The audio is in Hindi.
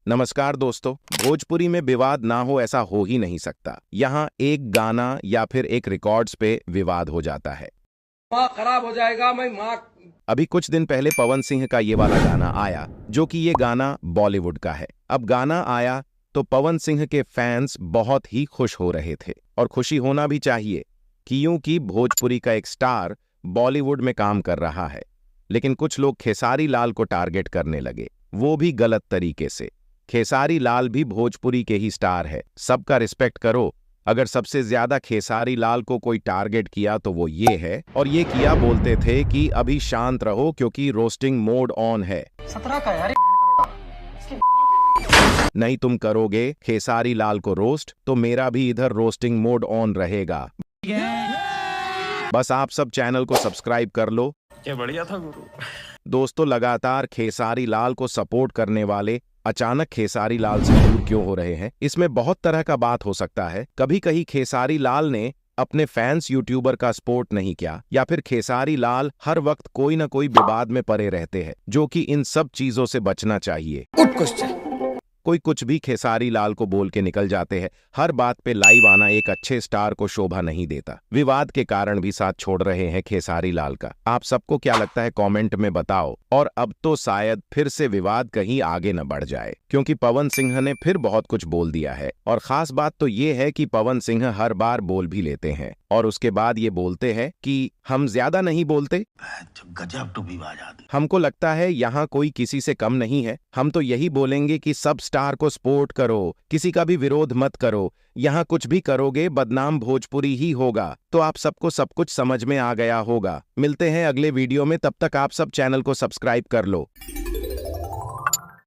नमस्कार दोस्तों। भोजपुरी में विवाद ना हो ऐसा हो ही नहीं सकता। यहाँ एक गाना या फिर एक रिकॉर्ड्स पे विवाद हो जाता है। माँ खराब हो जाएगा। मैं माँ अभी कुछ दिन पहले पवन सिंह का ये वाला गाना आया, जो कि ये गाना बॉलीवुड का है। अब गाना आया तो पवन सिंह के फैंस बहुत ही खुश हो रहे थे, और खुशी होना भी चाहिए क्योंकि भोजपुरी का एक स्टार बॉलीवुड में काम कर रहा है। लेकिन कुछ लोग खेसारी लाल को टारगेट करने लगे, वो भी गलत तरीके से। खेसारी लाल भी भोजपुरी के ही स्टार है, सबका रिस्पेक्ट करो। अगर सबसे ज्यादा खेसारी लाल को कोई टारगेट किया तो वो ये है, और ये किया बोलते थे कि अभी शांत रहो क्योंकि रोस्टिंग मोड ऑन है। 17 का यार। नहीं तुम करोगे खेसारी लाल को रोस्ट तो मेरा भी इधर रोस्टिंग मोड ऑन रहेगा। बस आप सब चैनल को सब्सक्राइब कर लो। क्या बढ़िया था गुरु। दोस्तों, लगातार खेसारी लाल को सपोर्ट करने वाले अचानक खेसारी लाल से दूर क्यों हो रहे हैं, इसमें बहुत तरह का बात हो सकता है। कभी कहीं खेसारी लाल ने अपने फैंस यूट्यूबर का सपोर्ट नहीं किया, या फिर खेसारी लाल हर वक्त कोई ना कोई विवाद में पड़े रहते हैं, जो कि इन सब चीजों से बचना चाहिए। कोई कुछ भी खेसारी लाल को बोल के निकल जाते हैं। हर बात पे लाइव आना एक अच्छे स्टार को शोभा नहीं देता। विवाद के कारण भी साथ छोड़ रहे हैं खेसारी लाल का। आप सबको क्या लगता है कमेंट में बताओ। और अब तो शायद फिर से विवाद कहीं आगे न बढ़ जाए, क्योंकि पवन सिंह ने फिर बहुत कुछ बोल दिया है। और खास बात तो ये है कि पवन सिंह हर बार बोल भी लेते हैं और उसके बाद ये बोलते हैं कि हम ज्यादा नहीं बोलते। गजब टू विवाद। हमको लगता है यहाँ कोई किसी से कम नहीं है। हम तो यही बोलेंगे कि सब स्टार को सपोर्ट करो, किसी का भी विरोध मत करो। यहाँ कुछ भी करोगे बदनाम भोजपुरी ही होगा। तो आप सबको सब कुछ समझ में आ गया होगा। मिलते हैं अगले वीडियो में, तब तक आप सब चैनल को सब्सक्राइब कर लो।